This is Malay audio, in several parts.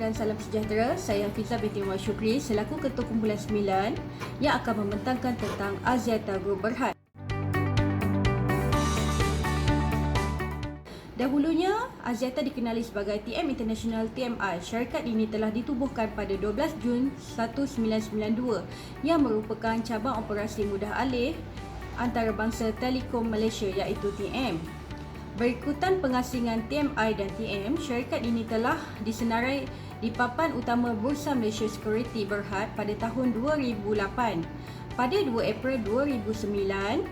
dan salam sejahtera. Saya Hafizah binti Muhammad Syukri selaku Ketua Kumpulan 9 yang akan membentangkan tentang Axiata Group Berhad. Dahulunya, Axiata dikenali sebagai TM International TMI. Syarikat ini telah ditubuhkan pada 12 Jun 1992 yang merupakan cabang operasi mudah alih antarabangsa Telekom Malaysia iaitu TM. Berikutan pengasingan TMI dan TM, syarikat ini telah disenarai di papan utama Bursa Malaysia Security Berhad pada tahun 2008. Pada 2 April 2009,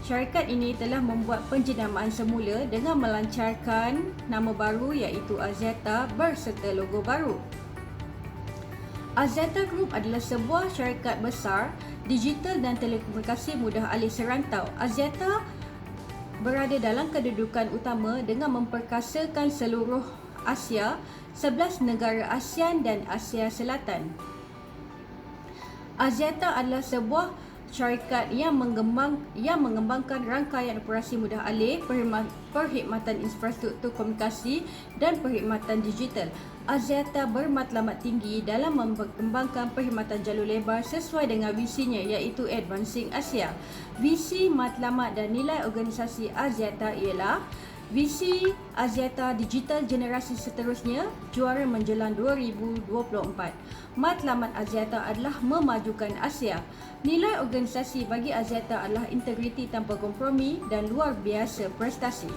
syarikat ini telah membuat penjenamaan semula dengan melancarkan nama baru iaitu Axiata berserta logo baru. Axiata Group adalah sebuah syarikat besar digital dan telekomunikasi mudah alih serantau. Axiata berada dalam kedudukan utama dengan memperkasakan seluruh Asia, 11 negara ASEAN dan Asia Selatan. Axiata adalah sebuah syarikat yang mengembangkan rangkaian operasi mudah alih, perkhidmatan infrastruktur komunikasi dan perkhidmatan digital. Axiata bermatlamat tinggi dalam mengembangkan perkhidmatan jalur lebar sesuai dengan visinya iaitu Advancing Asia. Visi, matlamat dan nilai organisasi Axiata ialah visi Axiata Digital Generasi Seterusnya, juara menjelang 2024. Matlamat Axiata adalah memajukan Asia. Nilai organisasi bagi Axiata adalah integriti tanpa kompromi dan luar biasa prestasi.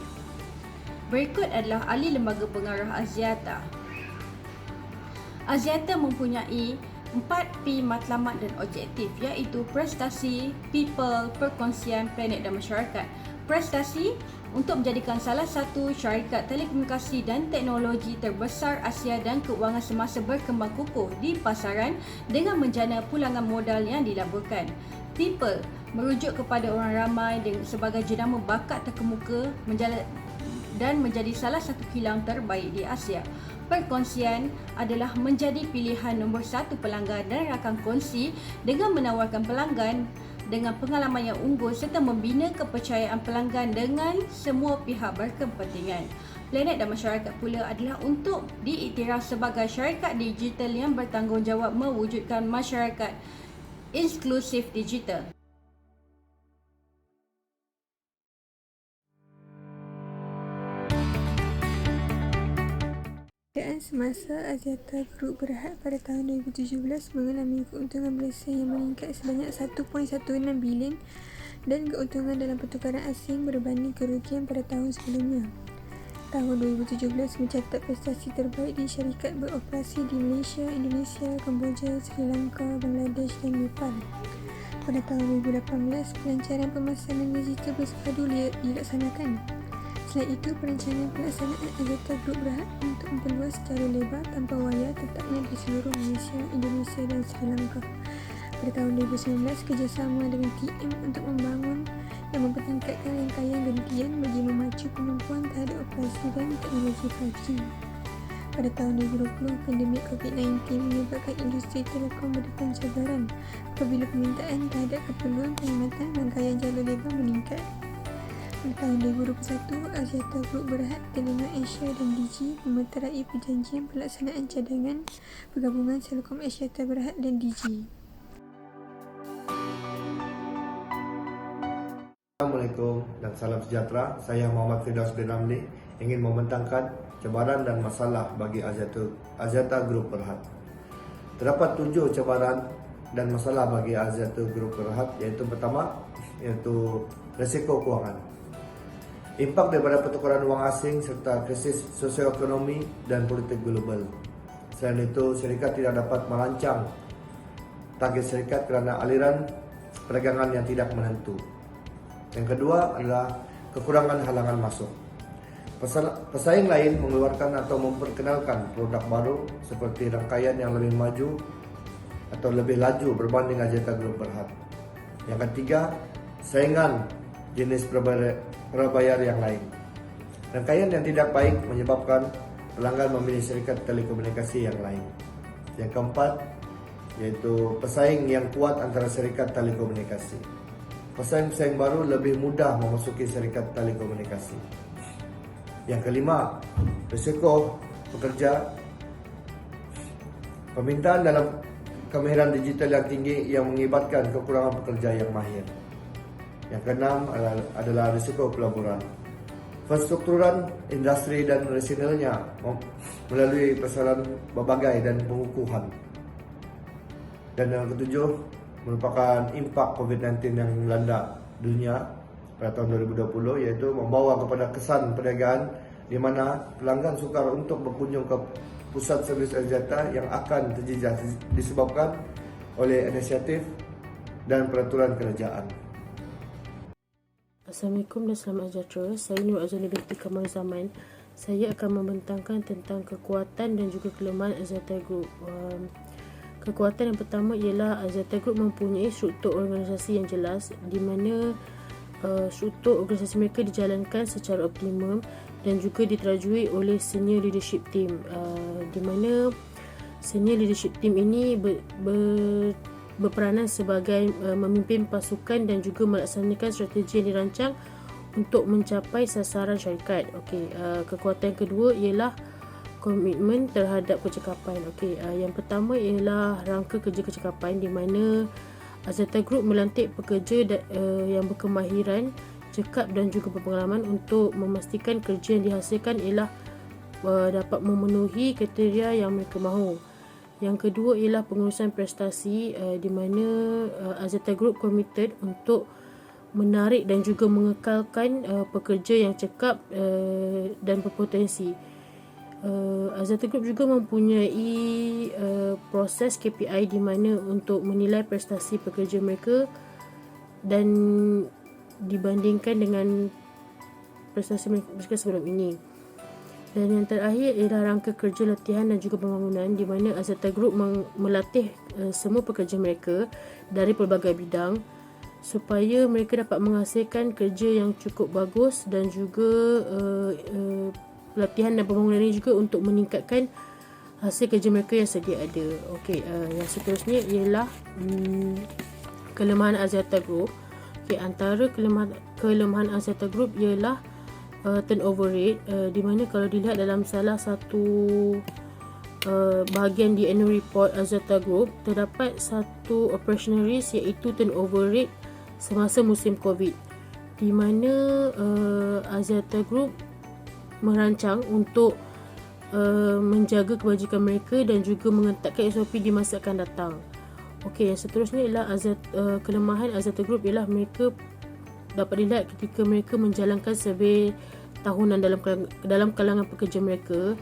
Berikut adalah ahli lembaga pengarah Axiata. Axiata mempunyai 4P matlamat dan objektif iaitu prestasi, people, perkongsian, planet dan masyarakat. Prestasi untuk menjadikan salah satu syarikat telekomunikasi dan teknologi terbesar Asia dan keuangan semasa berkembang kukuh di pasaran dengan menjana pulangan modal yang dilaburkan. People merujuk kepada orang ramai sebagai jenama bakat terkemuka dan menjadi salah satu kilang terbaik di Asia. Perkongsian adalah menjadi pilihan nombor satu pelanggan dan rakan kongsi dengan menawarkan pelanggan dengan pengalaman yang unggul serta membina kepercayaan pelanggan dengan semua pihak berkepentingan. Planet dan masyarakat pula adalah untuk diiktiraf sebagai syarikat digital yang bertanggungjawab mewujudkan masyarakat inklusif digital. Keadaan semasa Axiata Group Berhad pada tahun 2017 mengalami keuntungan berasal yang meningkat sebanyak 1.16 bilion dan keuntungan dalam pertukaran asing berbanding kerugian pada tahun sebelumnya. Tahun 2017 mencatat prestasi terbaik di syarikat beroperasi di Malaysia, Indonesia, Kemboja, Sri Lanka, Bangladesh dan Nepal. Pada tahun 2018, pelancaran pemasaran digital bersepadu dilaksanakan. Selain itu, perencanaan pelaksanaan Axiata Group Berhad untuk memperluas jalur lebar tanpa wayar tetapnya di seluruh Malaysia, Indonesia dan Sri Lanka. Pada tahun 2019, kerjasama dengan TM untuk membangun dan mempertingkatkan rangkaian gentian bagi memacu kemampuan terhadap operasi dan teknologi 5G. Pada tahun 2020, pandemik COVID-19 menyebabkan industri telekom berdepan cabaran apabila permintaan terhadap keperluan perkhidmatan rangkaian jalur lebar meningkat. Pada tahun 2021, Axiata Group Berhad, Telenor Asia dan Digi memeterai perjanjian pelaksanaan cadangan pergabungan Celcom Axiata Berhad dan Digi. Assalamualaikum dan salam sejahtera. Saya Muhammad Firdaus bin Ramli ingin membentangkan cabaran dan masalah bagi Axiata Group Berhad. Terdapat 7 cabaran dan masalah bagi Axiata Group Berhad, iaitu pertama iaitu risiko kewangan. Impak daripada pertukaran wang asing serta krisis sosioekonomi dan politik global. Selain itu, syarikat tidak dapat merancang target syarikat kerana aliran perdagangan yang tidak menentu. Yang kedua adalah kekurangan halangan masuk. Pesaing lain mengeluarkan atau memperkenalkan produk baru seperti rangkaian yang lebih maju atau lebih laju berbanding Axiata Group Berhad. Yang ketiga, saingan jenis prabayar yang lain. Rangkaian yang tidak baik menyebabkan pelanggan memilih syarikat telekomunikasi yang lain. Yang keempat, yaitu pesaing yang kuat antara syarikat telekomunikasi. Pesaing-pesaing baru lebih mudah memasuki syarikat telekomunikasi. Yang kelima, risiko pekerja Permintaan dalam kemahiran digital yang tinggi yang mengibatkan kekurangan pekerja yang mahir. Yang keenam adalah risiko pelaburan. Penstrukturan industri dan rasionalnya melalui persoalan berbagai dan pengukuhan. Dan yang ketujuh merupakan impak COVID-19 yang melanda dunia pada tahun 2020, iaitu membawa kepada kesan perniagaan di mana pelanggan sukar untuk berkunjung ke pusat servis Axiata yang akan terjejas disebabkan oleh inisiatif dan peraturan kerajaan. Assalamualaikum dan selamat sejahtera. Saya Nur Azani binti Kamal Zaman. Saya akan membentangkan tentang kekuatan dan juga kelemahan Axiata Group. Kekuatan yang pertama ialah Axiata Group mempunyai struktur organisasi yang jelas, di mana struktur organisasi mereka dijalankan secara optimum dan juga diterajui oleh senior leadership team, di mana senior leadership team ini berperanan sebagai memimpin pasukan dan juga melaksanakan strategi yang dirancang untuk mencapai sasaran syarikat. Kekuatan yang kedua ialah komitmen terhadap kecekapan. Yang pertama ialah rangka kerja kecekapan, di mana Axiata Group melantik pekerja yang berkemahiran, cekap dan juga berpengalaman untuk memastikan kerja yang dihasilkan ialah dapat memenuhi kriteria yang mereka mahu. Yang kedua ialah pengurusan prestasi, di mana Axiata Group committed untuk menarik dan juga mengekalkan pekerja yang cekap dan berpotensi. Axiata Group juga mempunyai proses KPI di mana untuk menilai prestasi pekerja mereka dan dibandingkan dengan prestasi mereka sebelum ini. Dan yang terakhir ialah rangka kerja latihan dan juga pembangunan, di mana Axiata Group melatih semua pekerja mereka dari pelbagai bidang supaya mereka dapat menghasilkan kerja yang cukup bagus, dan juga latihan dan pembangunan ini juga untuk meningkatkan hasil kerja mereka yang sedia ada. Yang seterusnya ialah kelemahan Axiata Group. Antara kelemahan Axiata Group ialah turnover rate, di mana kalau dilihat dalam salah satu bahagian di annual report Axiata Group, terdapat satu operational risk, iaitu turnover rate semasa musim COVID, di mana Axiata Group merancang untuk menjaga kebajikan mereka dan juga mengetatkan SOP di masa akan datang. Yang seterusnya ialah kelemahan Axiata Group ialah mereka dapat dilihat ketika mereka menjalankan survey tahunan dalam kalangan pekerja mereka.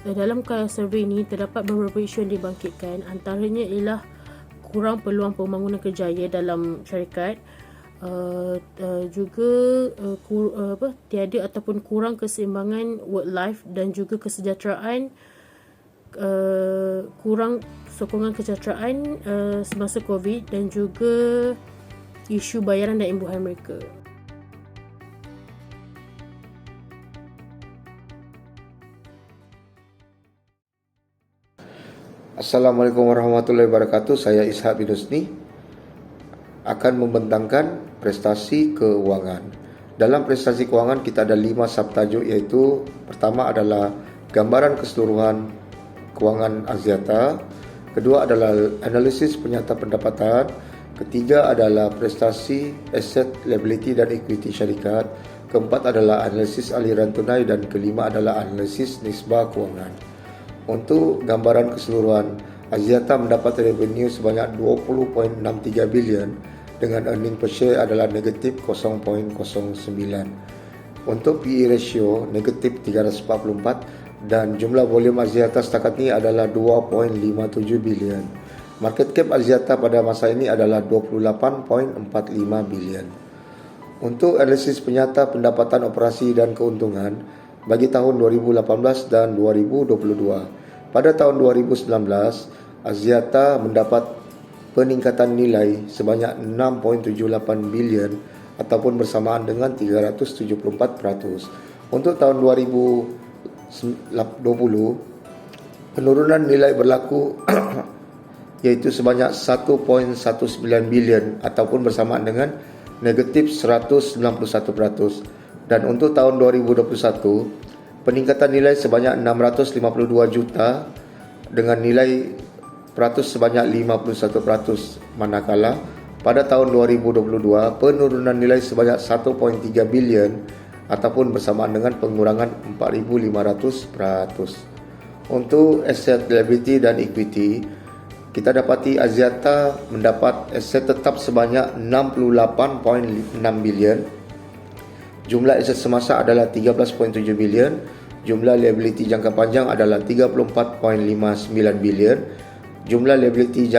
Dalam survey ini terdapat beberapa isu yang dibangkitkan. Antaranya ialah kurang peluang pembangunan kerjaya dalam syarikat, juga tiada ataupun kurang keseimbangan work life dan juga kesejahteraan, kurang sokongan kesejahteraan semasa COVID, dan juga isu bayaran dan imbuhan mereka. Assalamualaikum warahmatullahi wabarakatuh. Saya Ishak bin Husni akan membentangkan prestasi keuangan. Dalam prestasi keuangan kita ada 5 subtajuk, iaitu pertama adalah gambaran keseluruhan keuangan Axiata, kedua adalah analisis penyata pendapatan, ketiga adalah prestasi aset, liability dan equity syarikat, keempat adalah analisis aliran tunai, dan kelima adalah analisis nisbah keuangan. Untuk gambaran keseluruhan, Axiata mendapat revenue sebanyak 20.63 bilion dengan earning per share adalah negatif 0.09. Untuk PE ratio negatif 344 dan jumlah volume Axiata setakat ini adalah 2.57 bilion. Market cap Axiata pada masa ini adalah 28.45 bilion. Untuk analisis penyata pendapatan operasi dan keuntungan bagi tahun 2018 dan 2022. Pada tahun 2019, Axiata mendapat peningkatan nilai sebanyak 6.78 bilion ataupun bersamaan dengan 374%. Untuk tahun 2020, penurunan nilai berlaku yaitu sebanyak 1.19 bilion ataupun bersamaan dengan negatif 191%. Dan untuk tahun 2021, peningkatan nilai sebanyak 652 juta dengan nilai peratus sebanyak 51%, manakala pada tahun 2022 penurunan nilai sebanyak 1.3 bilion ataupun bersamaan dengan pengurangan 4,500%. Untuk aset liability dan equity, kita dapati Axiata mendapat aset tetap sebanyak 68.6 bilion. Jumlah aset semasa adalah 13.7 bilion. Jumlah liability jangka panjang adalah 34.59 bilion. Jumlah liability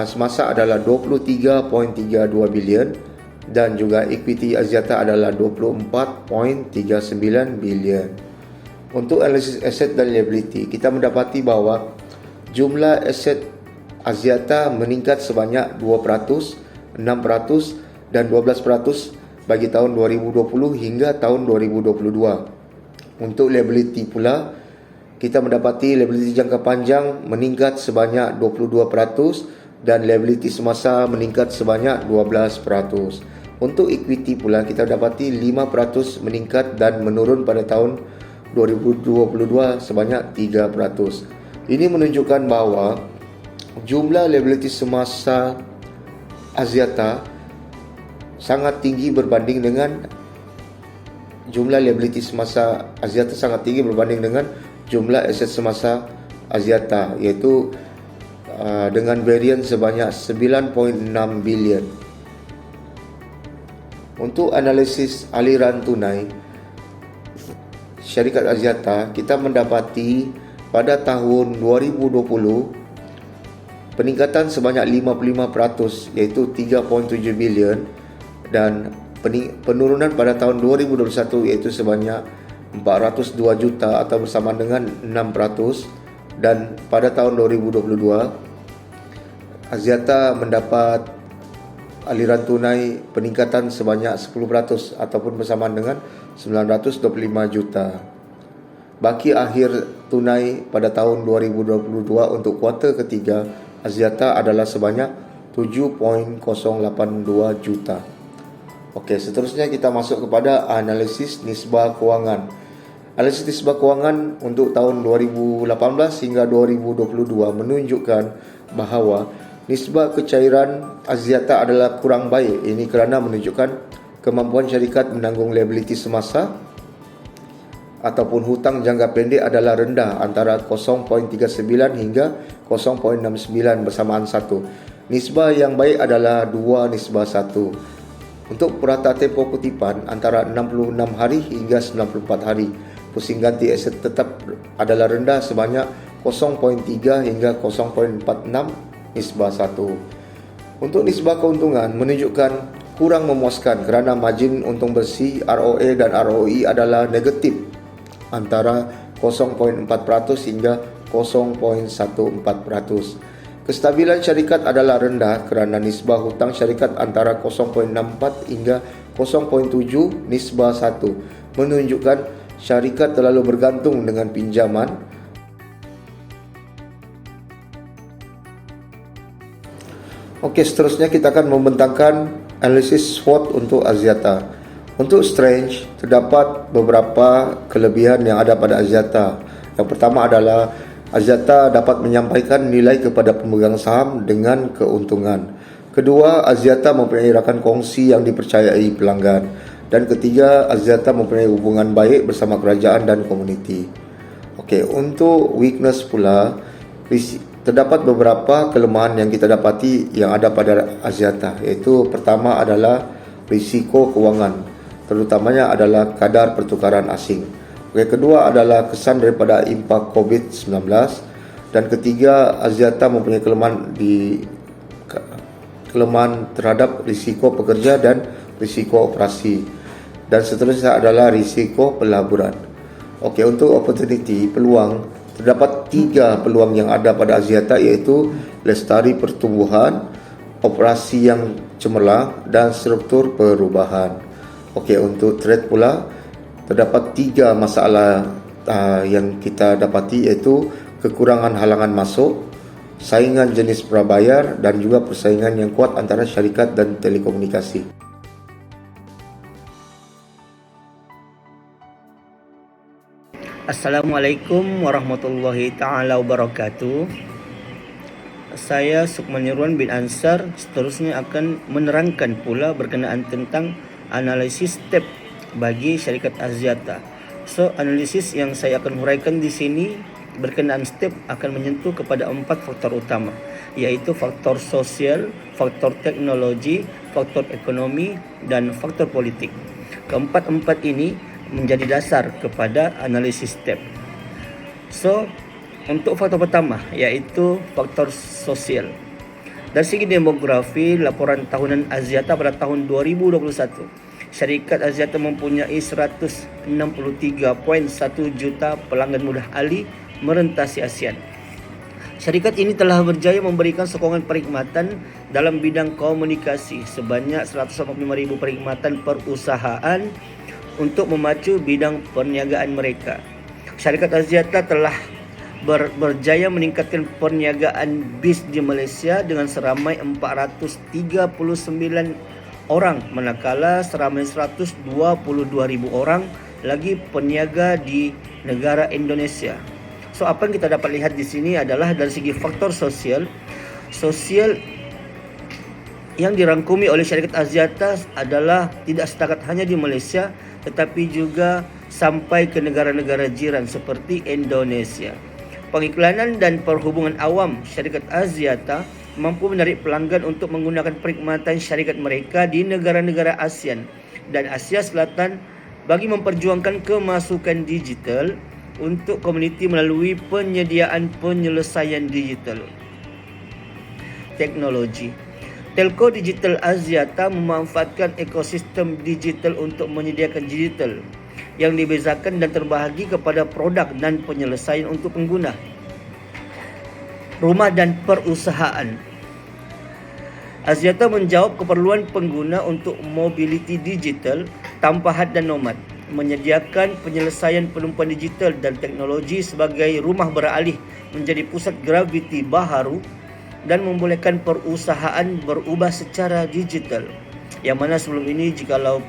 semasa adalah 23.32 bilion. Dan juga equity Axiata adalah 24.39 bilion. Untuk analisis aset dan liability, kita mendapati bahawa jumlah aset Axiata meningkat sebanyak 2%, 6% dan 12% bagi tahun 2020 hingga tahun 2022. Untuk liability pula, kita mendapati liability jangka panjang meningkat sebanyak 22% dan liability semasa meningkat sebanyak 12%. Untuk equity pula, kita dapati 5% meningkat dan menurun pada tahun 2022 sebanyak 3%. Ini menunjukkan bahawa jumlah liability semasa Axiata sangat tinggi berbanding dengan jumlah liability semasa Axiata sangat tinggi berbanding dengan jumlah aset semasa Axiata, iaitu dengan varian sebanyak 9.6 bilion. Untuk analisis aliran tunai syarikat Axiata, kita mendapati pada tahun 2020 peningkatan sebanyak 55%, iaitu 3.7 bilion, dan penurunan pada tahun 2021 iaitu sebanyak 402 juta atau bersamaan dengan 6%, dan pada tahun 2022 Axiata mendapat aliran tunai peningkatan sebanyak 10% ataupun bersamaan dengan 925 juta. Baki akhir tunai pada tahun 2022 untuk kuartal ketiga Axiata adalah sebanyak 7.082 juta. Okey, seterusnya kita masuk kepada analisis nisbah kewangan. Analisis nisbah kewangan untuk tahun 2018 hingga 2022 menunjukkan bahawa nisbah kecairan Axiata adalah kurang baik. Ini kerana menunjukkan kemampuan syarikat menanggung liability semasa ataupun hutang jangka pendek adalah rendah, antara 0.39 hingga 0.69 bersamaan 1. Nisbah yang baik adalah 2:1. Untuk purata tempoh kutipan antara 66 hari hingga 94 hari. Pusing ganti aset tetap adalah rendah sebanyak 0.3 hingga 0.46:1. Untuk nisbah keuntungan menunjukkan kurang memuaskan kerana margin untung bersih ROA dan ROE adalah negatif, antara 0.4% hingga 0.14%. Kestabilan syarikat adalah rendah kerana nisbah hutang syarikat antara 0.64 hingga 0.7:1, menunjukkan syarikat terlalu bergantung dengan pinjaman. Okey, seterusnya kita akan membentangkan analisis SWOT untuk Axiata. Untuk strength, terdapat beberapa kelebihan yang ada pada Axiata. Yang pertama adalah Axiata dapat menyampaikan nilai kepada pemegang saham dengan keuntungan. Kedua, Axiata mempunyai rakan kongsi yang dipercayai pelanggan. Dan ketiga, Axiata mempunyai hubungan baik bersama kerajaan dan komuniti. Okey, untuk weakness pula, terdapat beberapa kelemahan yang kita dapati yang ada pada Axiata, iaitu pertama adalah risiko kewangan, terutamanya adalah kadar pertukaran asing. Kedua adalah kesan daripada impak COVID-19, dan ketiga, Axiata mempunyai kelemahan terhadap risiko pekerja dan risiko operasi, dan seterusnya adalah risiko pelaburan. Okey, untuk opportunity, peluang, terdapat 3 peluang yang ada pada Axiata, iaitu lestari pertumbuhan, operasi yang cemerlang dan struktur perubahan. Okey, untuk trade pula, terdapat 3 masalah yang kita dapati, iaitu kekurangan halangan masuk, saingan jenis prabayar, dan juga persaingan yang kuat antara syarikat dan telekomunikasi. Assalamualaikum warahmatullahi taala wabarakatuh. Saya Sukman Nirwan bin Ansar seterusnya akan menerangkan pula berkenaan tentang analisis step bagi syarikat Axiata. So, analisis yang saya akan huraikan di sini berkenaan step akan menyentuh kepada 4 faktor utama, iaitu faktor sosial, faktor teknologi, faktor ekonomi, dan faktor politik. Keempat-empat ini menjadi dasar kepada analisis step. So, untuk faktor pertama iaitu faktor sosial. Dari segi demografi, laporan tahunan Axiata pada tahun 2021, syarikat Axiata mempunyai 163.1 juta pelanggan mudah alih merentasi ASEAN. Syarikat ini telah berjaya memberikan sokongan perkhidmatan dalam bidang komunikasi sebanyak 185,000 perkhidmatan perusahaan untuk memacu bidang perniagaan mereka. Syarikat Axiata telah berjaya meningkatkan perniagaan BIS di Malaysia dengan seramai 439 orang, manakala seramai 122,000 orang lagi peniaga di negara Indonesia. So, apa yang kita dapat lihat di sini adalah dari segi faktor sosial yang dirangkumi oleh syarikat Axiata adalah tidak setakat hanya di Malaysia, tetapi juga sampai ke negara-negara jiran seperti Indonesia. Pengiklanan dan perhubungan awam syarikat Axiata mampu menarik pelanggan untuk menggunakan perkhidmatan syarikat mereka di negara-negara ASEAN dan Asia Selatan bagi memperjuangkan kemasukan digital untuk komuniti melalui penyediaan penyelesaian digital. Teknologi. Telco Digital Axiata memanfaatkan ekosistem digital untuk menyediakan digital yang dibezakan dan terbahagi kepada produk dan penyelesaian untuk pengguna, rumah dan perusahaan. Axiata menjawab keperluan pengguna untuk mobility digital tanpa had dan nomad, menyediakan penyelesaian penumpang digital dan teknologi sebagai rumah beralih menjadi pusat graviti baharu dan membolehkan perusahaan berubah secara digital. Yang mana sebelum ini jikalau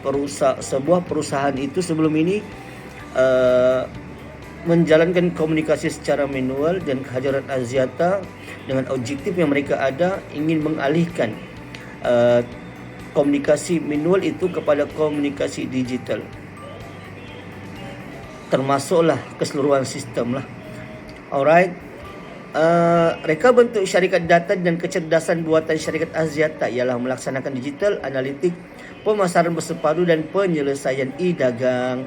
sebuah perusahaan itu sebelum ini menjalankan komunikasi secara manual, dan kehadiran Axiata dengan objektif yang mereka ada ingin mengalihkan komunikasi manual itu kepada komunikasi digital, termasuklah keseluruhan sistem lah. Alright. Reka bentuk syarikat data dan kecerdasan buatan syarikat Axiata ialah melaksanakan digital, analitik, pemasaran bersepadu dan penyelesaian e-dagang.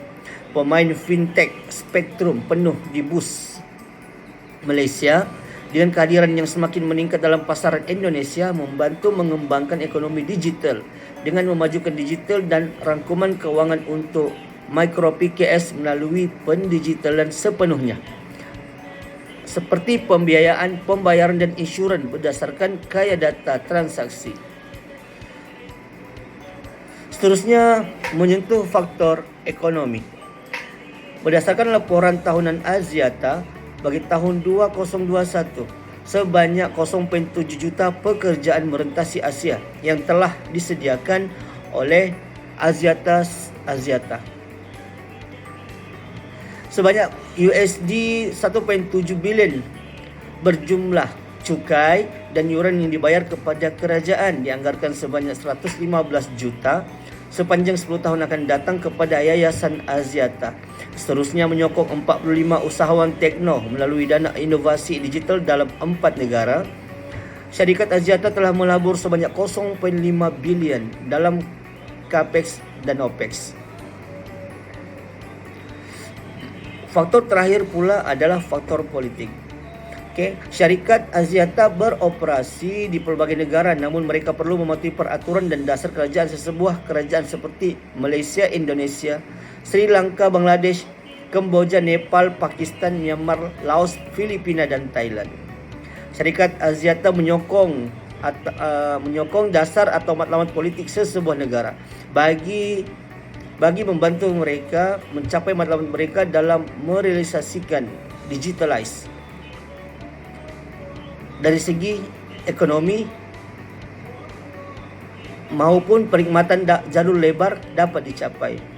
Pemain fintech spektrum penuh di bus Malaysia dengan kehadiran yang semakin meningkat dalam pasaran Indonesia membantu mengembangkan ekonomi digital dengan memajukan digital dan rangkuman keuangan untuk mikro PKS melalui pendigitalan sepenuhnya, seperti pembiayaan, pembayaran dan insurans berdasarkan kaya data transaksi. Seterusnya menyentuh faktor ekonomi. Berdasarkan laporan tahunan Axiata bagi tahun 2021, sebanyak 0.7 juta pekerjaan merentasi Asia yang telah disediakan oleh Axiata. Sebanyak USD 1.7 bilion berjumlah cukai dan yuran yang dibayar kepada kerajaan dianggarkan sebanyak 115 juta sepanjang 10 tahun akan datang kepada Yayasan Axiata. Seterusnya menyokong 45 usahawan tekno melalui dana inovasi digital dalam 4 negara. Syarikat Axiata telah melabur sebanyak 0.5 bilion dalam capex dan opex. Faktor terakhir pula adalah faktor politik. Syarikat Axiata beroperasi di pelbagai negara, namun mereka perlu mematuhi peraturan dan dasar kerajaan sesebuah kerajaan seperti Malaysia, Indonesia, Sri Lanka, Bangladesh, Kemboja, Nepal, Pakistan, Myanmar, Laos, Filipina dan Thailand. Syarikat Axiata menyokong dasar atau matlamat politik sesebuah negara bagi membantu mereka mencapai matlamat mereka dalam merealisasikan digitalize. Dari segi ekonomi maupun perkhidmatan jalur lebar dapat dicapai.